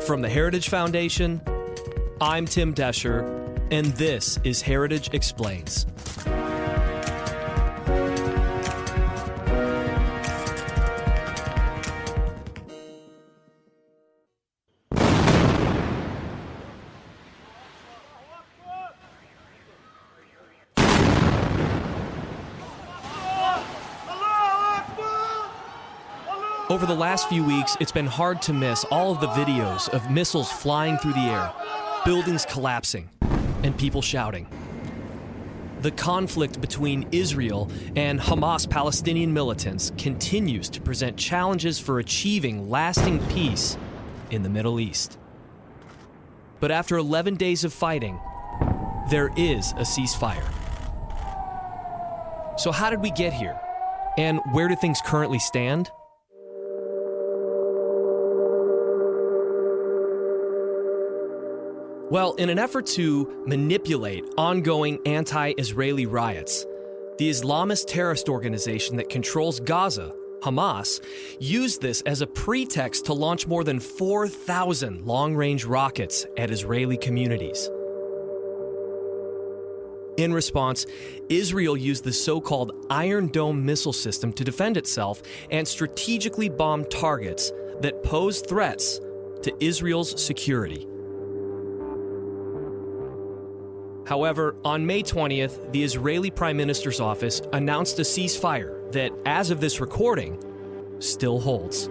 From the Heritage Foundation, I'm Tim Descher, and this is Heritage Explains. Over the last few weeks, it's been hard to miss all of the videos of missiles flying through the air, buildings collapsing, and people shouting. The conflict between Israel and Hamas Palestinian militants continues to present challenges for achieving lasting peace in the Middle East. But after 11 days of fighting, there is a ceasefire. So how did we get here? And where do things currently stand? Well, in an effort to manipulate ongoing anti-Israeli riots, the Islamist terrorist organization that controls Gaza, Hamas, used this as a pretext to launch more than 4,000 long-range rockets at Israeli communities. In response, Israel used the so-called Iron Dome missile system to defend itself and strategically bombed targets that pose threats to Israel's security. However, on May 20th, the Israeli Prime Minister's office announced a ceasefire that, as of this recording, still holds.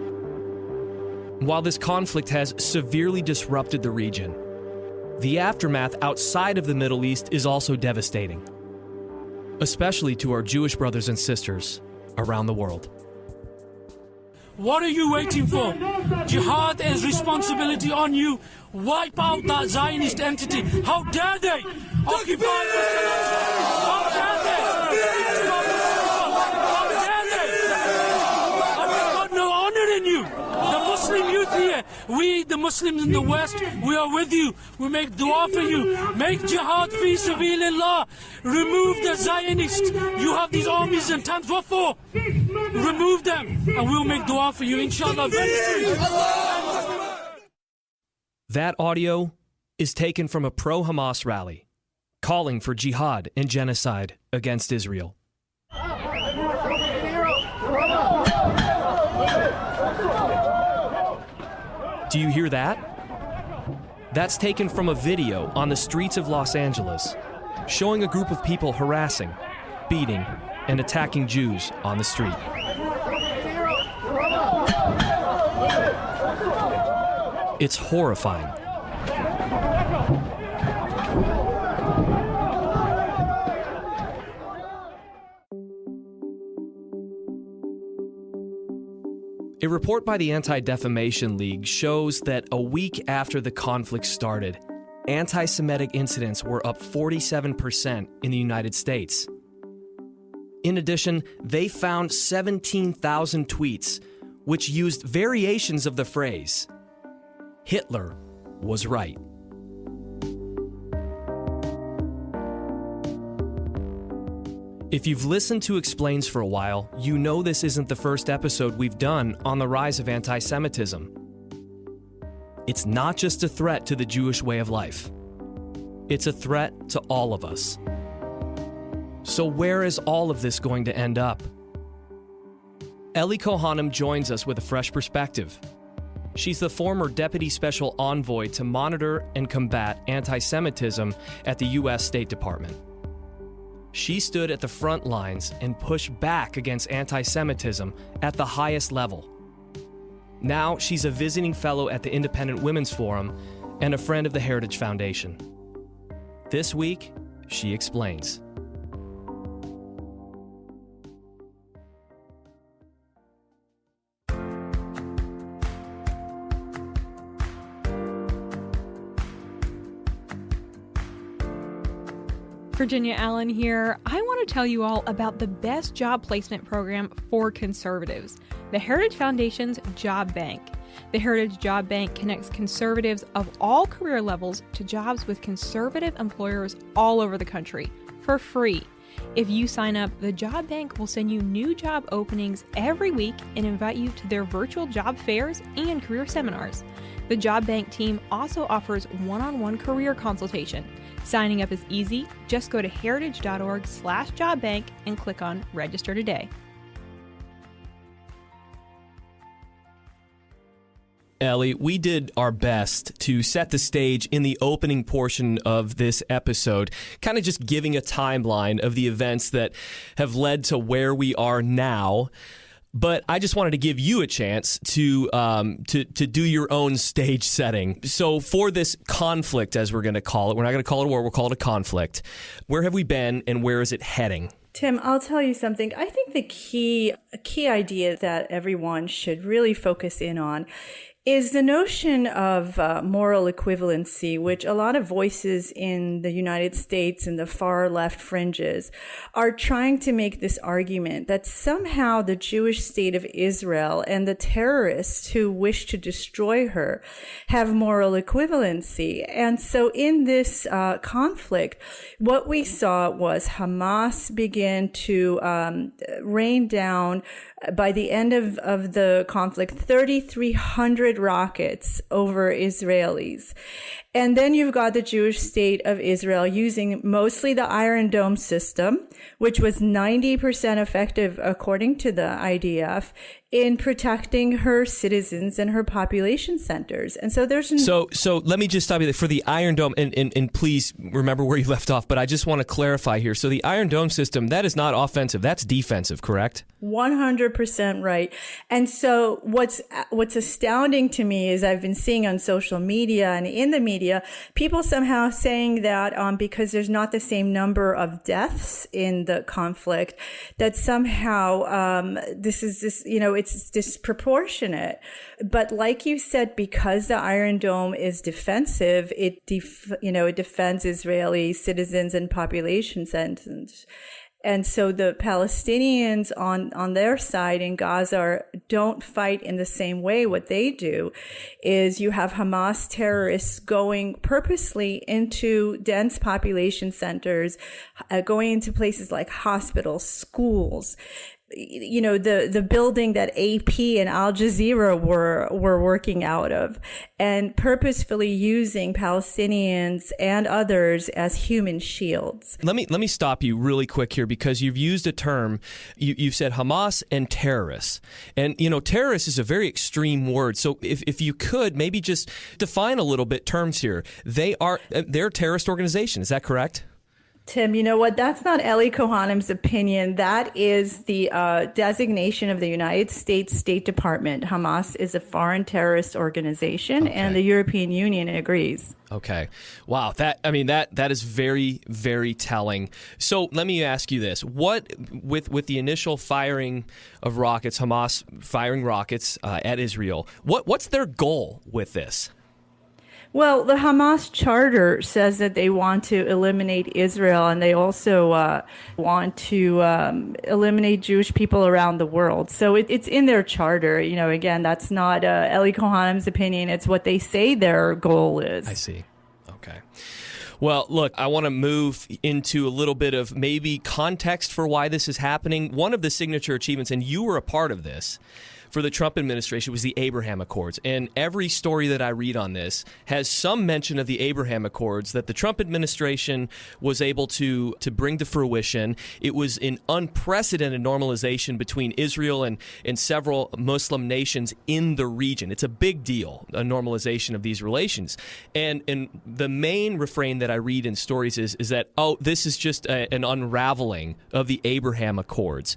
While this conflict has severely disrupted the region, the aftermath outside of the Middle East is also devastating, especially to our Jewish brothers and sisters around the world. What are you waiting for? Jihad is responsibility on you. Wipe out that Zionist entity. How dare they? Occupy How dare they? How dare they? And we've got no honor in you. The Muslim youth here, we, the Muslims in the West, we are with you. We make dua for you. Make jihad fi sabilillah. Remove the Zionists. You have these armies and tanks. What for? Remove them, and we'll make dua for you, inshallah, very soon. That audio is taken from a pro-Hamas rally, calling for jihad and genocide against Israel. Do you hear that? That's taken from a video on the streets of Los Angeles, showing a group of people harassing, beating, and attacking Jews on the street. It's horrifying. A report by the Anti-Defamation League shows that a week after the conflict started, anti-Semitic incidents were up 47% in the United States. In addition, they found 17,000 tweets which used variations of the phrase, "Hitler was right." If you've listened to Explains for a while, you know this isn't the first episode we've done on the rise of anti-Semitism. It's not just a threat to the Jewish way of life. It's a threat to all of us. So where is all of this going to end up? Ellie Cohanim joins us with a fresh perspective. She's the former Deputy Special Envoy to monitor and combat anti-Semitism at the U.S. State Department. She stood at the front lines and pushed back against anti-Semitism at the highest level. Now she's a visiting fellow at the Independent Women's Forum and a friend of the Heritage Foundation. This week, she explains. Virginia Allen here. I want to tell you all about the best job placement program for conservatives, the Heritage Foundation's Job Bank. The Heritage Job Bank connects conservatives of all career levels to jobs with conservative employers all over the country for free. If you sign up, the Job Bank will send you new job openings every week and invite you to their virtual job fairs and career seminars. The Job Bank team also offers one-on-one career consultation. Signing up is easy. Just go to heritage.org/jobbank and click on Register Today. Ellie, we did our best to set the stage in the opening portion of this episode, kind of just giving a timeline of the events that have led to where we are now. But I just wanted to give you a chance to do your own stage setting. So for this conflict, as we're going to call it, we're not going to call it a war, we'll call it a conflict. Where have we been and where is it heading? Tim, I'll tell you something. I think the key idea that everyone should really focus in on is the notion of moral equivalency, which a lot of voices in the United States and the far left fringes are trying to make this argument that somehow the Jewish state of Israel and the terrorists who wish to destroy her have moral equivalency. And so in this conflict, what we saw was Hamas begin to rain down, by the end of the conflict, 3,300 rockets over Israelis. And then you've got the Jewish state of Israel using mostly the Iron Dome system, which was 90% effective, according to the IDF, in protecting her citizens and her population centers. And so there's... So let me just stop you there. For the Iron Dome, and please remember where you left off, but I just want to clarify here. So the Iron Dome system, that is not offensive, that's defensive, correct? 100% right. And so what's astounding to me is I've been seeing on social media and in the media, people somehow saying that because there's not the same number of deaths in the conflict, that somehow it's disproportionate. But like you said, because the Iron Dome is defensive, it defends Israeli citizens and population centers. And so the Palestinians on their side in Gaza don't fight in the same way. What they do is you have Hamas terrorists going purposely into dense population centers, going into places like hospitals, schools. You know, the building that AP and Al Jazeera were working out of, and purposefully using Palestinians and others as human shields. Let me stop you really quick here, because you've used a term. You've said Hamas and terrorists, and terrorist is a very extreme word. So if you could maybe just define a little bit terms here. They're a terrorist organization. Is that correct? Tim, you know what? That's not Ellie Cohanim's opinion. That is the designation of the United States State Department. Hamas is a foreign terrorist organization, and the European Union agrees. Okay. Wow. That is very, very telling. So let me ask you this. What, with the initial firing of rockets, Hamas firing rockets at Israel, what's their goal with this? Well, the Hamas charter says that they want to eliminate Israel, and they also want to eliminate Jewish people around the world. So it's in their charter. Again, that's not Ellie Cohanim's opinion. It's what they say their goal is. I see. Okay. Well, look, I want to move into a little bit of maybe context for why this is happening. One of the signature achievements, and you were a part of this, for the Trump administration was the Abraham Accords. And every story that I read on this has some mention of the Abraham Accords that the Trump administration was able to bring to fruition. It was an unprecedented normalization between Israel and several Muslim nations in the region. It's a big deal, a normalization of these relations. And the main refrain that I read in stories is that, this is just an unraveling of the Abraham Accords.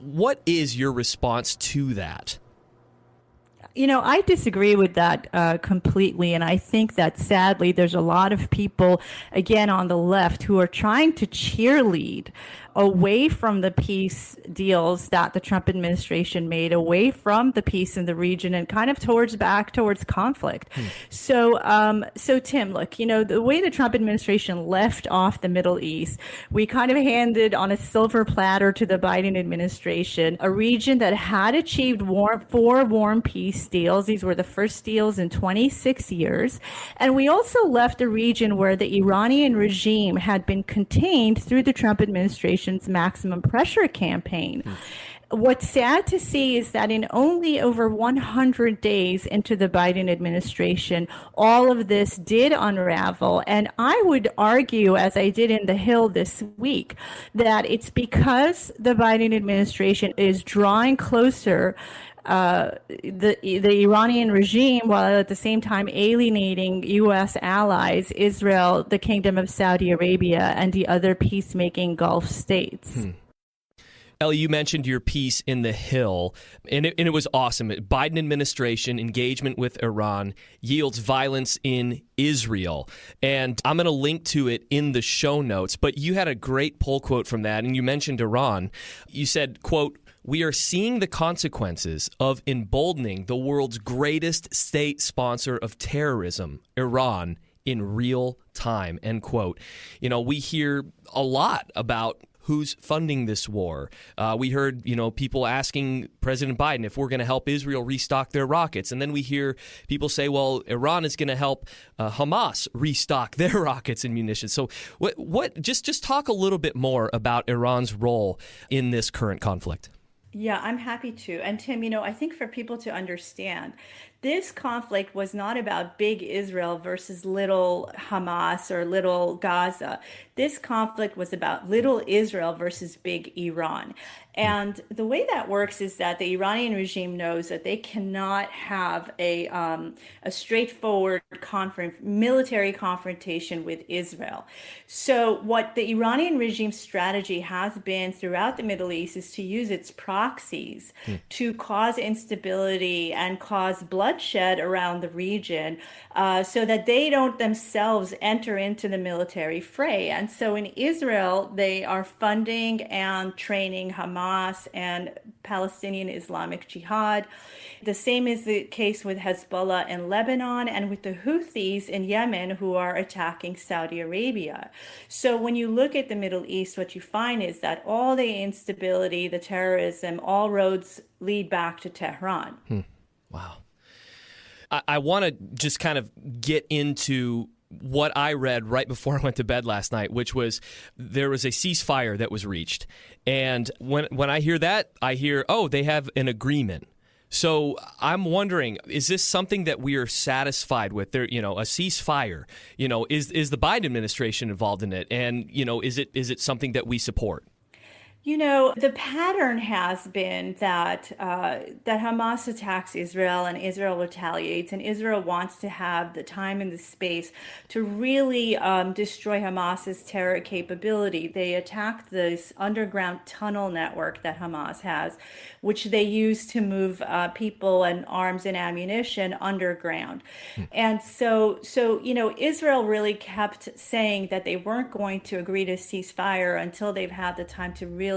What is your response to that? I disagree with that completely. And I think that sadly, there's a lot of people, again, on the left who are trying to cheerlead away from the peace deals that the Trump administration made, away from the peace in the region, and kind of back towards conflict. So Tim, look, the way the Trump administration left off the Middle East, we kind of handed on a silver platter to the Biden administration a region that had achieved 4 warm peace deals. These were the first deals in 26 years. And we also left a region where the Iranian regime had been contained through the Trump administration administration's maximum pressure campaign. What's sad to see is that in only over 100 days into the Biden administration, all of this did unravel. And I would argue, as I did in The Hill this week, that it's because the Biden administration is drawing closer the Iranian regime, while at the same time alienating U.S. allies, Israel, the Kingdom of Saudi Arabia, and the other peacemaking Gulf states. Ellie, you mentioned your piece in The Hill, and it was awesome. Biden administration engagement with Iran yields violence in Israel. And I'm going to link to it in the show notes. But you had a great pull quote from that, and you mentioned Iran. You said, quote, "We are seeing the consequences of emboldening the world's greatest state sponsor of terrorism, Iran, in real time," end quote. You know, we hear a lot about who's funding this war. We heard, people asking President Biden if we're going to help Israel restock their rockets. And then we hear people say, well, Iran is going to help Hamas restock their rockets and munitions. So just talk a little bit more about Iran's role in this current conflict. Yeah, I'm happy to. And Tim, I think for people to understand, this conflict was not about big Israel versus little Hamas or little Gaza. This conflict was about little Israel versus big Iran. And the way that works is that the Iranian regime knows that they cannot have a straightforward military confrontation with Israel. So what the Iranian regime's strategy has been throughout the Middle East is to use its proxies to cause instability and cause bloodshed around the region so that they don't themselves enter into the military fray. And so in Israel, they are funding and training Hamas and Palestinian Islamic Jihad. The same is the case with Hezbollah in Lebanon and with the Houthis in Yemen, who are attacking Saudi Arabia. So when you look at the Middle East, what you find is that all the instability, the terrorism, all roads lead back to Tehran. Wow. I want to just kind of get into what I read right before I went to bed last night, which was there was a ceasefire that was reached. And when I hear that, I hear, oh, they have an agreement. So I'm wondering, is this something that we are satisfied with? There, a ceasefire, is the Biden administration involved in it? And, is it something that we support? The pattern has been that Hamas attacks Israel and Israel retaliates, and Israel wants to have the time and the space to really destroy Hamas's terror capability. They attacked this underground tunnel network that Hamas has, which they use to move people and arms and ammunition underground. And so Israel really kept saying that they weren't going to agree to ceasefire until they've had the time to really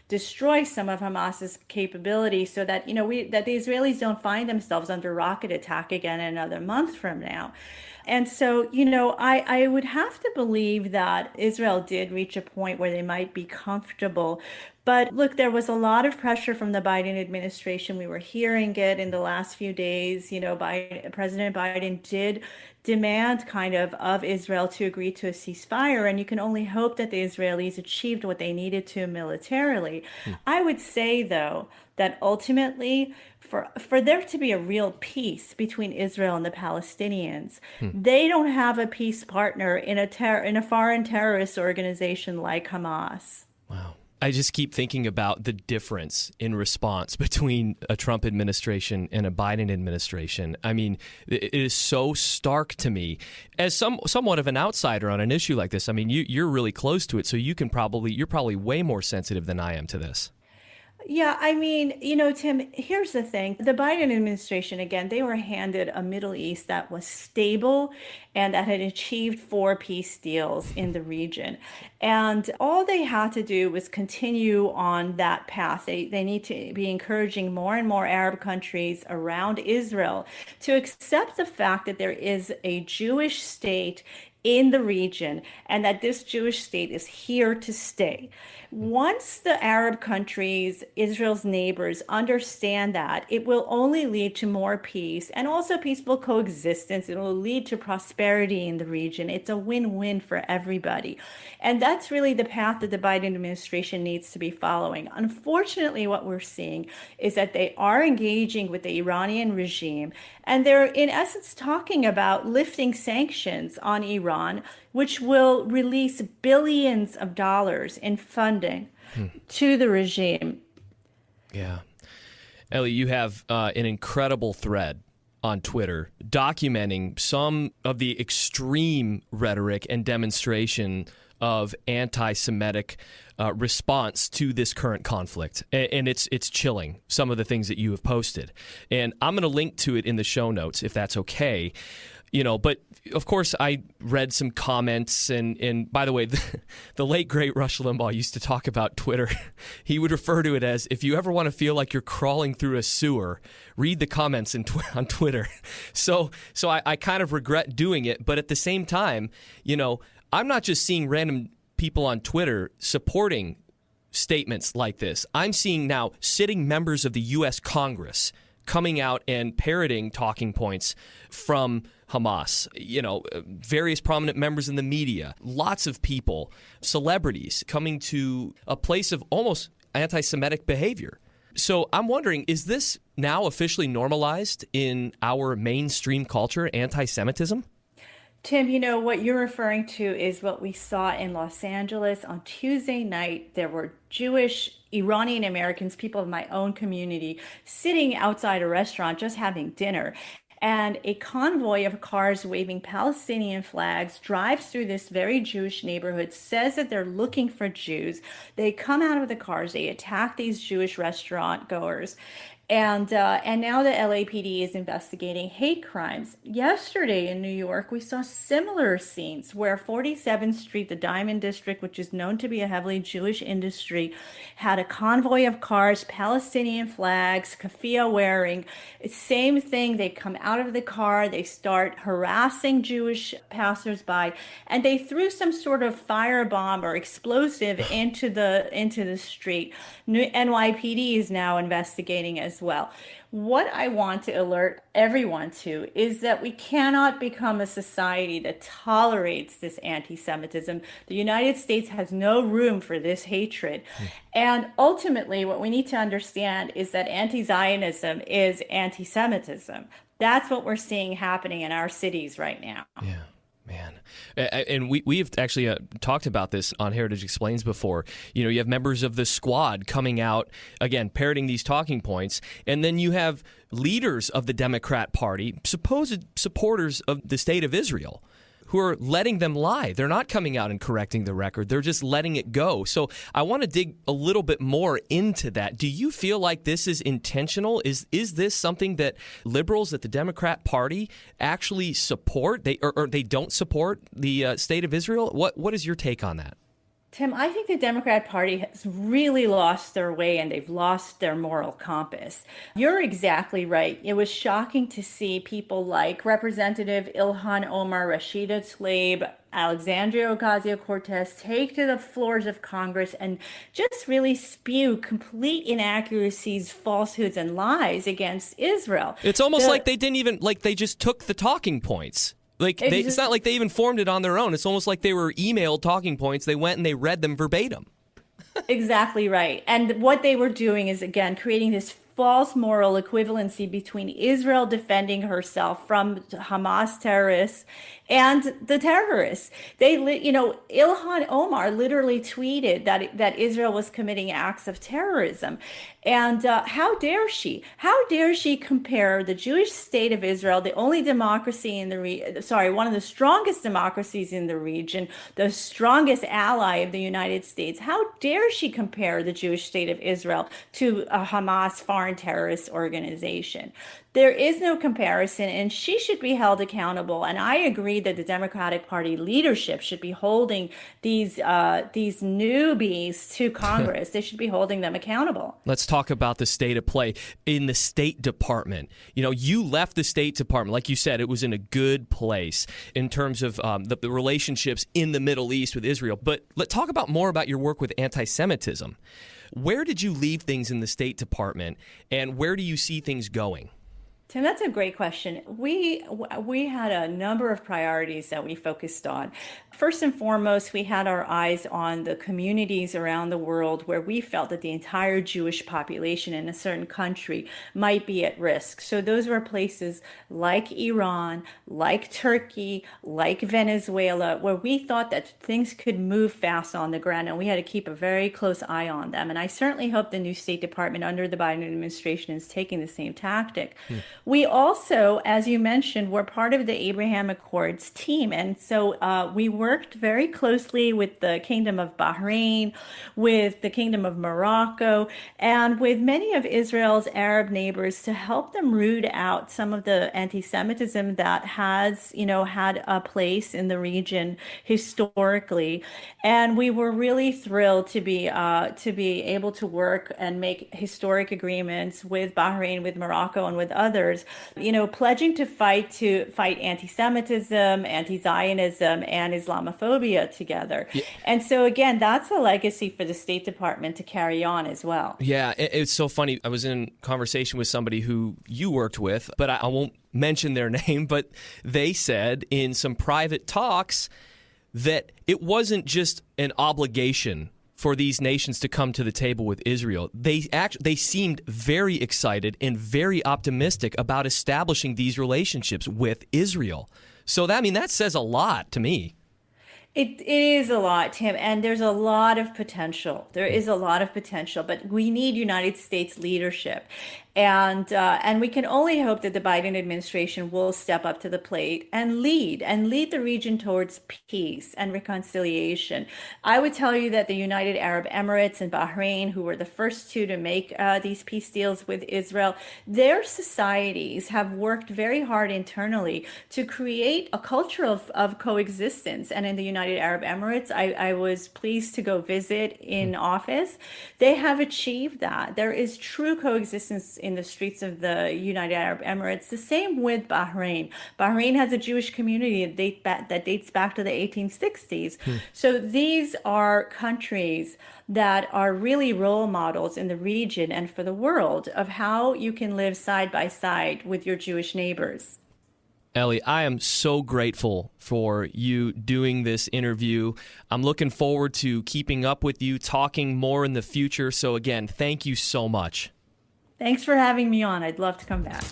destroy some of Hamas's capability, so that that the Israelis don't find themselves under rocket attack again another month from now. And so I would have to believe that Israel did reach a point where they might be comfortable. But look, there was a lot of pressure from the Biden administration. We were hearing it in the last few days. President Biden did demand kind of Israel to agree to a ceasefire, and you can only hope that the Israelis achieved what they needed to militarily. I would say, though, that ultimately, for there to be a real peace between Israel and the Palestinians, they don't have a peace partner in a foreign terrorist organization like Hamas. Wow. I just keep thinking about the difference in response between a Trump administration and a Biden administration. I mean, it is so stark to me as somewhat of an outsider on an issue like this. I mean, you're really close to it, so you're probably way more sensitive than I am to this. Yeah, I mean, Tim, here's the thing. The Biden administration, again, they were handed a Middle East that was stable and that had achieved 4 peace deals in the region. And all they had to do was continue on that path. They need to be encouraging more and more Arab countries around Israel to accept the fact that there is a Jewish state in the region, and that this Jewish state is here to stay. Once the Arab countries, Israel's neighbors, understand that, it will only lead to more peace and also peaceful coexistence. It will lead to prosperity in the region. It's a win-win for everybody. And that's really the path that the Biden administration needs to be following. Unfortunately, what we're seeing is that they are engaging with the Iranian regime, and they're in essence talking about lifting sanctions on Iran, which will release billions of dollars in funding to the regime. Yeah. Ellie, you have an incredible thread on Twitter documenting some of the extreme rhetoric and demonstration of anti-Semitic response to this current conflict. And it's chilling, some of the things that you have posted. And I'm going to link to it in the show notes, if that's okay. But of course, I read some comments. And by the way, the late, great Rush Limbaugh used to talk about Twitter. He would refer to it as, if you ever want to feel like you're crawling through a sewer, read the comments on Twitter. So I kind of regret doing it. But at the same time, I'm not just seeing random people on Twitter supporting statements like this. I'm seeing now sitting members of the U.S. Congress coming out and parroting talking points from Hamas, various prominent members in the media, lots of people, celebrities coming to a place of almost anti-Semitic behavior. So I'm wondering, is this now officially normalized in our mainstream culture, anti-Semitism? Tim, what you're referring to is what we saw in Los Angeles on Tuesday night. There were Jewish, Iranian Americans, people of my own community, sitting outside a restaurant just having dinner. And a convoy of cars waving Palestinian flags drives through this very Jewish neighborhood, says that they're looking for Jews. They come out of the cars, they attack these Jewish restaurant goers. And now the LAPD is investigating hate crimes. Yesterday in New York, we saw similar scenes where 47th Street, the Diamond District, which is known to be a heavily Jewish industry, had a convoy of cars, Palestinian flags, keffiyeh wearing. Same thing, they come out of the car, they start harassing Jewish passersby, and they threw some sort of firebomb or explosive into the street. NYPD is now investigating as well. What I want to alert everyone to is that we cannot become a society that tolerates this anti-Semitism. The United States has no room for this hatred. And ultimately, what we need to understand is that anti-Zionism is anti-Semitism. That's what we're seeing happening in our cities right now. Yeah. Man. And we've actually talked about this on Heritage Explains before. You have members of the squad coming out, again, parroting these talking points. And then you have leaders of the Democrat Party, supposed supporters of the state of Israel, who are letting them lie. They're not coming out and correcting the record. They're just letting it go. So I want to dig a little bit more into that. Do you feel like this is intentional? Is this something that liberals at the Democrat Party actually support? Or they don't support the state of Israel? What is your take on that? Tim, I think the Democrat Party has really lost their way and they've lost their moral compass. You're exactly right. It was shocking to see people like Representative Ilhan Omar, Rashida Tlaib, Alexandria Ocasio-Cortez take to the floors of Congress and just really spew complete inaccuracies, falsehoods, and lies against Israel. It's almost like they didn't even, they just took the talking points. It's not like they even formed it on their own. It's almost like they were emailed talking points. They went and they read them verbatim. Exactly right. And what they were doing is, again, creating this false moral equivalency between Israel defending herself from Hamas terrorists and the terrorists. Ilhan Omar literally tweeted that Israel was committing acts of terrorism. And how dare she? How dare she compare the Jewish state of Israel, the only democracy in one of the strongest democracies in the region, the strongest ally of the United States. How dare she compare the Jewish state of Israel to a Hamas foreign terrorist organization? there is no comparison, and she should be held accountable. And I agree that the Democratic Party leadership should be holding these newbies to Congress. They should be holding them accountable. Let's talk about the state of play in the State Department. You know, you left the State Department, like you said, it was in a good place in terms of the relationships in the Middle East with Israel. But let's talk about more about your work with anti-Semitism. Where did you leave things in the State Department, and where do you see things going? Tim, that's a great question. We had a number of priorities that we focused on. First and foremost, we had our eyes on the communities around the world where we felt that the entire Jewish population in a certain country might be at risk. So those were places like Iran, like Turkey, like Venezuela, where we thought that things could move fast on the ground, and we had to keep a very close eye on them. And I certainly hope the new State Department under the Biden administration is taking the same tactic. We also, as you mentioned, were part of the Abraham Accords team. And so we worked very closely with the Kingdom of Bahrain, with the Kingdom of Morocco, and with many of Israel's Arab neighbors to help them root out some of the anti-Semitism that has, had a place in the region historically. And we were really thrilled to be able to work and make historic agreements with Bahrain, with Morocco, and with others, pledging to fight anti-Semitism, anti-Zionism, and Islamophobia together. Yeah. And so again, that's a legacy for the State Department to carry on as well. Yeah, it's so funny. I was in conversation with somebody who you worked with, but I won't mention their name, but they said in some private talks that it wasn't just an obligation for these nations to come to the table with Israel. They seemed very excited and very optimistic about establishing these relationships with Israel. So that says a lot to me. It is a lot, Tim, and there's a lot of potential. There is a lot of potential, but we need United States leadership. And we can only hope that the Biden administration will step up to the plate and lead the region towards peace and reconciliation. I would tell you that the United Arab Emirates and Bahrain, who were the first two to make these peace deals with Israel, their societies have worked very hard internally to create a culture of coexistence. And in the United Arab Emirates, I was pleased to go visit in office. They have achieved that. There is true coexistence in the streets of the United Arab Emirates. The same with Bahrain. Bahrain has a Jewish community that dates back to the 1860s. So these are countries that are really role models in the region and for the world of how you can live side by side with your Jewish neighbors. Ellie, I am so grateful for you doing this interview. I'm looking forward to keeping up with you, talking more in the future. So again, thank you so much. Thanks for having me on. I'd love to come back.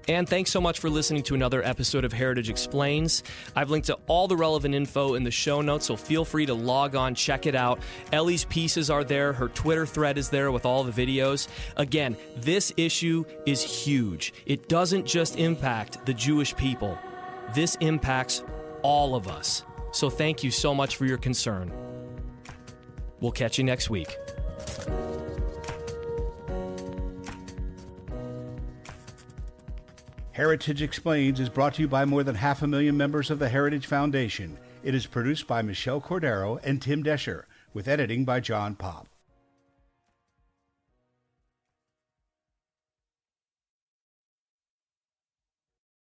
And thanks so much for listening to another episode of Heritage Explains. I've linked to all the relevant info in the show notes, so feel free to log on, check it out. Ellie's pieces are there. Her Twitter thread is there with all the videos. Again, this issue is huge. It doesn't just impact the Jewish people. This impacts all of us. So thank you so much for your concern. We'll catch you next week. Heritage Explains is brought to you by more than 500,000 members of the Heritage Foundation. It is produced by Michelle Cordero and Tim Desher, with editing by John Popp.